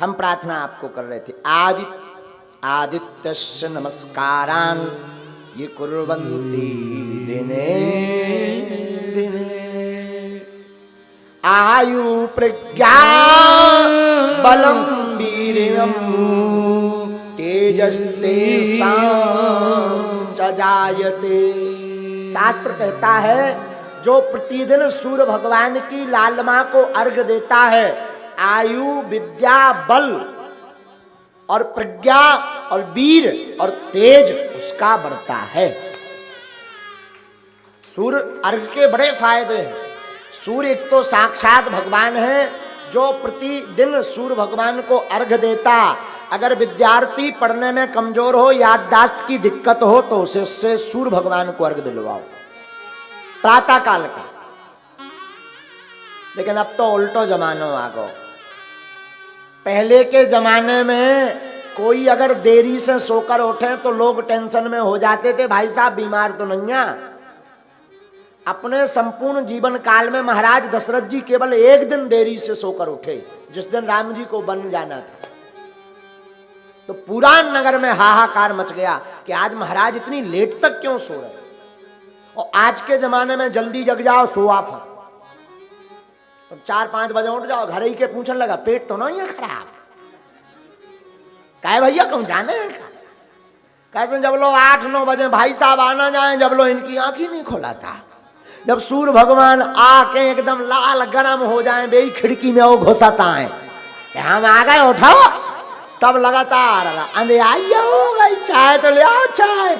हम प्रार्थना आपको कर रहे थे। आदित्यस्य नमस्कारान ये कुर्वन्ति दिने दिने, आयु प्रज्ञा बलम वीर्यम तेजस्तेषां च जायते। शास्त्र कहता है जो प्रतिदिन सूर्य भगवान की लालिमा को अर्घ्य देता है, आयु विद्या बल और प्रज्ञा और वीर और तेज उसका बढ़ता है। सूर्य अर्घ्य के बड़े फायदे हैं। सूर्य एक तो साक्षात भगवान है, जो प्रतिदिन सूर्य भगवान को अर्घ्य देता। अगर विद्यार्थी पढ़ने में कमजोर हो, याददाश्त की दिक्कत हो, तो उसे सूर्य भगवान को अर्घ्य दिलवाओ प्रातः काल का। लेकिन अब तो उल्टो जमानो आ गो। पहले के जमाने में कोई अगर देरी से सोकर उठे तो लोग टेंशन में हो जाते थे, भाई साहब बीमार तो नहीं है। अपने संपूर्ण जीवन काल में महाराज दशरथ जी केवल एक दिन देरी से सोकर उठे, जिस दिन राम जी को वन जाना था। तो पूरा नगर में हाहाकार मच गया कि आज महाराज इतनी लेट तक क्यों सो रहे। और आज के जमाने में जल्दी जग जाओ, सोआ फट। तो 4-5 बजे उठ जाओ, घर ही के पूछने लगा पेट तो नहीं है खराब, कहे भैया कौन जाने हैं। कैसे जब लोग 8-9 बजे भाई साहब आना जाए, जब लोग इनकी आंख ही नहीं खोला था। जब सूर्य भगवान आके एकदम लाल गरम हो जाए, बेई खिड़की में वो घुसाता है, हम आ गए उठाओ, तब लगातार अंधे आइए हो गई, चाय तो ले आओ, चाय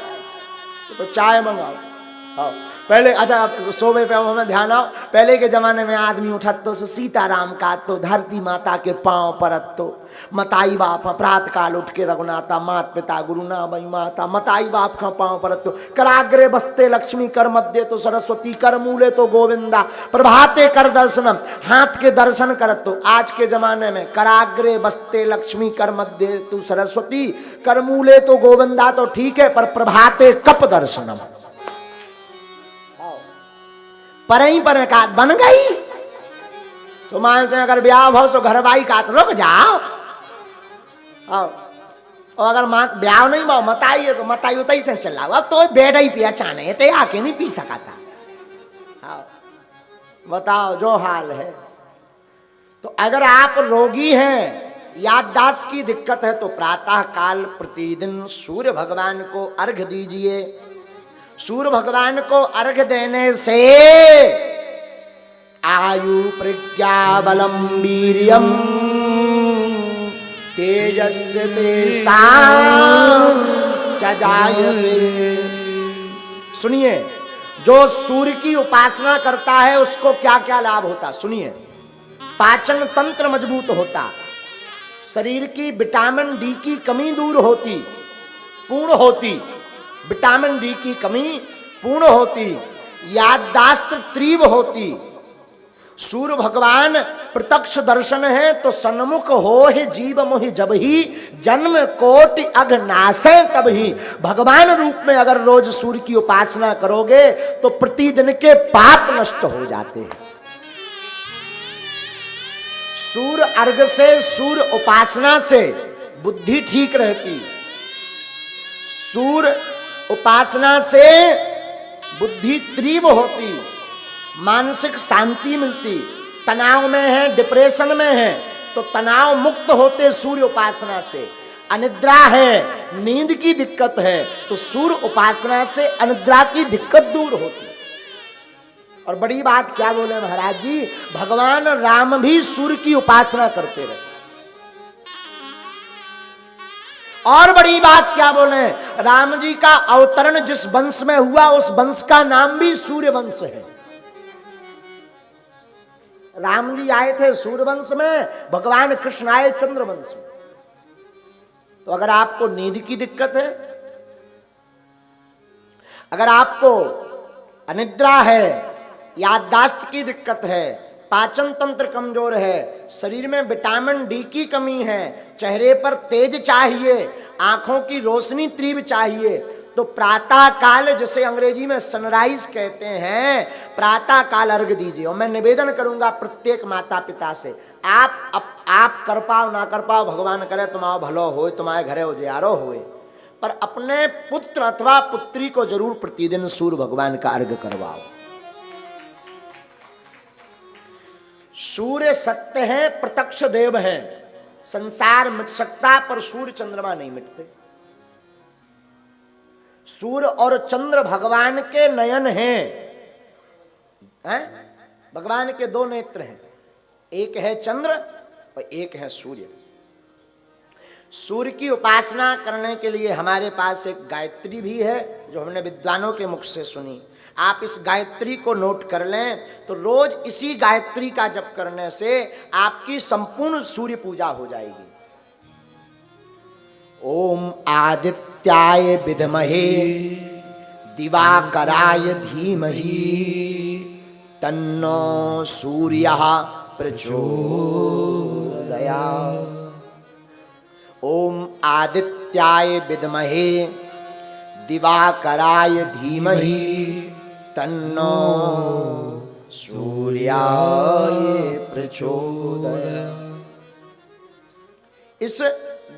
तो चाय मंगाओ। पहले अच्छा सोबे पे हमें ध्यान आओ, पहले के जमाने में आदमी उठत तो सीताराम का तो धरती माता के पांव परत तो मताई बाप प्रात काल उठ के रघुनाथा मात पिता गुरु ना बई माता मताई बाप का पांव परत तो कराग्रे बसते लक्ष्मी कर मध्य तो सरस्वती कर मूले तो गोविंदा प्रभाते कर दर्शनम, हाथ के दर्शन करत तो। आज के जमाने में कराग्रे बसते लक्ष्मी कर मध्य तो सरस्वती कर मूले तो गोविंदा तो ठीक है, पर प्रभाते कप दर्शनम पर ही पर का बन गई। सुमान से अगर ब्याह हो तो घर बाई का रुक जाओ, और अगर ब्याह नहीं भाव मताई है तो मताई उतई से चलाओ। अब तो बेड ही पिया चाने तो आके नहीं पी सका था। बताओ जो हाल है। तो अगर आप रोगी हैं, याददाश्त की दिक्कत है, तो प्रातः काल प्रतिदिन सूर्य भगवान को अर्घ्य दीजिए। सूर्य भगवान को अर्घ्य देने से आयु प्रज्ञा बलम वीर्यम तेजस्वी तेषां च जायते। सुनिए, जो सूर्य की उपासना करता है उसको क्या क्या लाभ होता, सुनिए। पाचन तंत्र मजबूत होता, शरीर की विटामिन डी की कमी दूर होती, पूर्ण होती, विटामिन डी की कमी पूर्ण होती, याददाश्त तीव्र होती। सूर्य भगवान प्रत्यक्ष दर्शन है तो सन्मुख हो ही जीव मोहि जब ही जन्म कोटि अघनाशे तब ही। भगवान रूप में अगर रोज सूर्य की उपासना करोगे तो प्रतिदिन के पाप नष्ट हो जाते हैं। सूर्य अर्घ से, सूर्य उपासना से बुद्धि ठीक रहती। सूर्य उपासना से बुद्धि तीव्र होती, मानसिक शांति मिलती। तनाव में है, डिप्रेशन में है, तो तनाव मुक्त होते सूर्य उपासना से। अनिद्रा है, नींद की दिक्कत है, तो सूर्य उपासना से अनिद्रा की दिक्कत दूर होती। और बड़ी बात क्या बोले महाराज जी, भगवान राम भी सूर्य की उपासना करते रहे। और बड़ी बात क्या बोले, राम जी का अवतरण जिस वंश में हुआ उस वंश का नाम भी सूर्य वंश है। राम जी आए थे सूर्य वंश में, भगवान कृष्ण आए चंद्र वंश में। तो अगर आपको नींद की दिक्कत है, अगर आपको अनिद्रा है, याददाश्त की दिक्कत है, पाचन तंत्र कमजोर है, शरीर में विटामिन डी की कमी है, चेहरे पर तेज चाहिए, आंखों की रोशनी तीव्र चाहिए, तो प्रातः काल, जिसे अंग्रेजी में सनराइज कहते हैं, प्रातः काल अर्घ दीजिए। और मैं निवेदन करूंगा प्रत्येक माता पिता से, आप आप कर पाओ ना कर पाओ, भगवान करे तुम्हारा भलो होए, तुम्हारे घरे उजियारो होए, पर अपने पुत्र अथवा पुत्री को जरूर प्रतिदिन सूर्य भगवान का अर्घ करवाओ। सूर्य सत्य है, प्रत्यक्ष देव है। संसार मिट सकता पर सूर्य चंद्रमा नहीं मिटते। सूर्य और चंद्र भगवान के नयन हैं, भगवान के दो नेत्र हैं, एक है चंद्र और एक है सूर्य। सूर्य की उपासना करने के लिए हमारे पास एक गायत्री भी है जो हमने विद्वानों के मुख से सुनी। आप इस गायत्री को नोट कर लें तो रोज इसी गायत्री का जप करने से आपकी संपूर्ण सूर्य पूजा हो जाएगी। ओम आदित्याय विद्महे दिवाकराय धीमहि तन्नो सूर्यः प्रचोदयात्। ओम आदित्याय विद्महे दिवाकराय धीमहि तन्नो सूर्याय प्रचोदयात्। इस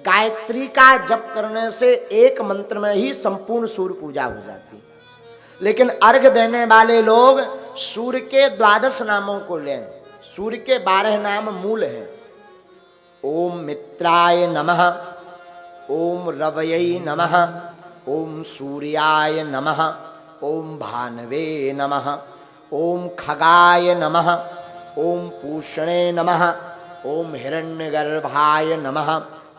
गायत्री का जप करने से एक मंत्र में ही संपूर्ण सूर्य पूजा हो जाती है। लेकिन अर्घ देने वाले लोग सूर्य के 12 नामों को लें। सूर्य के 12 नाम मूल हैं। ओम मित्राय नमः, ओम रवयै नमः, ओम सूर्याय नमः, ओम भानवे नमः, ओम खगाय नमः, ओम पूषणे नमः, ओम हिरण्यगर्भाय नमः,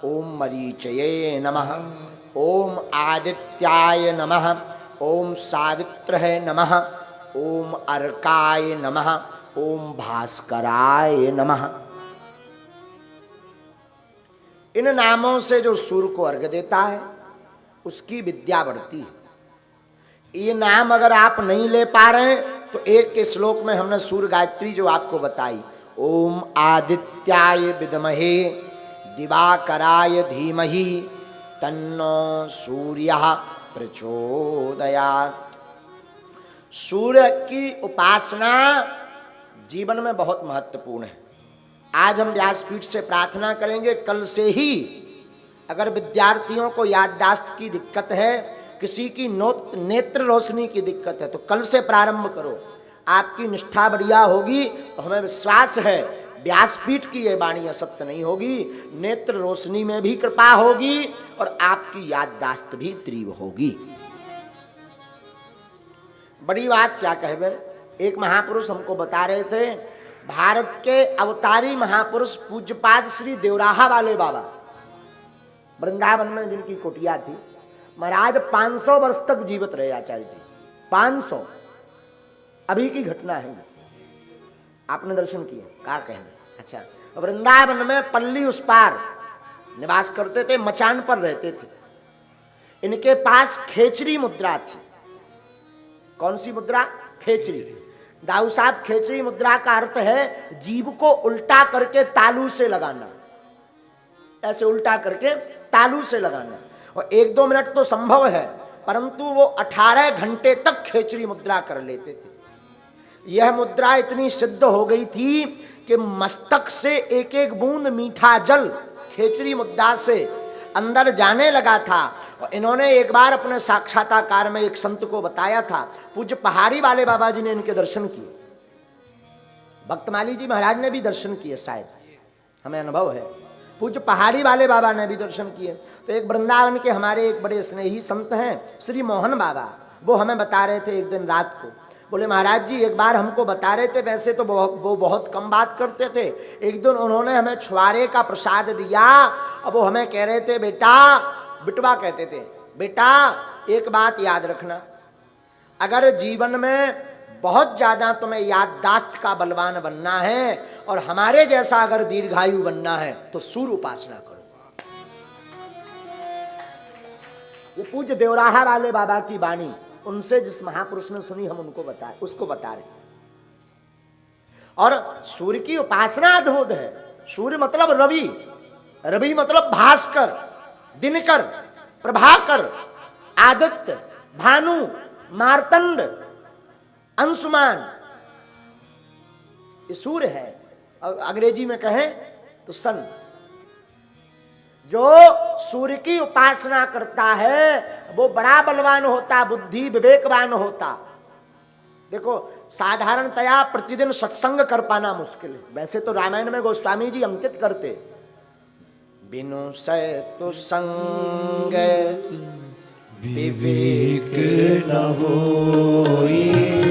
ओम मरीचये नमः, ओम आदित्याय नमः, ओम सावित्रहे नमः, ओम अर्काय नमः, ओम भास्कराय नमः। इन नामों से जो सूर्य को अर्घ्य देता है उसकी विद्या बढ़ती है। ये नाम अगर आप नहीं ले पा रहे हैं तो एक के श्लोक में हमने सूर्य गायत्री जो आपको बताई, ओम आदित्याय विद्महे दिवाकराय धीमहि तन्नो सूर्यः प्रचोदयात्। सूर्य की उपासना जीवन में बहुत महत्वपूर्ण है। आज हम व्यासपीठ से प्रार्थना करेंगे, कल से ही अगर विद्यार्थियों को याददाश्त की दिक्कत है, किसी की नेत्र रोशनी की दिक्कत है, तो कल से प्रारंभ करो। आपकी निष्ठा बढ़िया होगी तो हमें विश्वास है व्यासपीठ की यह वाणी असत्य नहीं होगी। नेत्र रोशनी में भी कृपा होगी और आपकी याददाश्त भी तीव्र होगी। बड़ी बात क्या कहबे, एक महापुरुष हमको बता रहे थे, भारत के अवतारी महापुरुष पूज्यपाद श्री देवराहा वाले बाबा, वृंदावन में जिनकी कुटिया थी, महाराज 500 वर्ष तक जीवित रहे आचार्य जी। 500 अभी की घटना है। आपने दर्शन किए, क्या कहना। अच्छा, वृंदावन में पल्ली उस पार निवास करते थे, मचान पर रहते थे। इनके पास खेचरी मुद्रा थी। कौन सी मुद्रा? खेचरी। दाऊ साहब, खेचरी मुद्रा का अर्थ है जीभ को उल्टा करके तालू से लगाना, ऐसे उल्टा करके तालू से लगाना। और 1-2 मिनट तो संभव है, परंतु वो 18 घंटे तक खेचरी मुद्रा कर लेते थे। यह मुद्रा इतनी सिद्ध हो गई थी कि मस्तक से एक एक बूंद मीठा जल खेचरी मुद्रा से अंदर जाने लगा था। और इन्होंने एक बार अपने साक्षात्कार में एक संत को बताया था। पूज्य पहाड़ी वाले बाबा जी ने इनके दर्शन किए, भक्तमाली जी महाराज ने भी दर्शन किए, शायद हमें अनुभव है। पूज्य पहाड़ी वाले बाबा ने भी दर्शन किए। तो एक वृंदावन के हमारे एक बड़े स्नेही संत हैं श्री मोहन बाबा, वो हमें बता रहे थे एक दिन रात को, बोले महाराज जी एक बार हमको बता रहे थे, वैसे तो वो बहुत कम बात करते थे, एक दिन उन्होंने हमें छुआरे का प्रसाद दिया। अब वो हमें कह रहे थे, बेटा, बिटवा कहते थे, बेटा एक बात याद रखना, अगर जीवन में बहुत ज्यादा तुम्हें याददाश्त का बलवान बनना है और हमारे जैसा अगर दीर्घायु बनना है तो सूर्य उपासना करो। वो पूज्य देवराहा वाले बाबा की वाणी उनसे जिस महापुरुष ने सुनी, हम उनको बताए, उसको बता रहे। और सूर्य की उपासना अद्भुत है। सूर्य मतलब रवि, रवि मतलब भास्कर, दिनकर, प्रभाकर, आदित्य, भानु, मार्तंड, अंशुमान, ये सूर्य है। और अंग्रेजी में कहें तो सन जो सूर्य की उपासना करता है वो बड़ा बलवान होता, बुद्धि विवेकवान होता। देखो साधारणतया प्रतिदिन सत्संग कर पाना मुश्किल है। वैसे तो रामायण में गोस्वामी जी अंकित करते, बिनु सैतु संग विवेक न होई,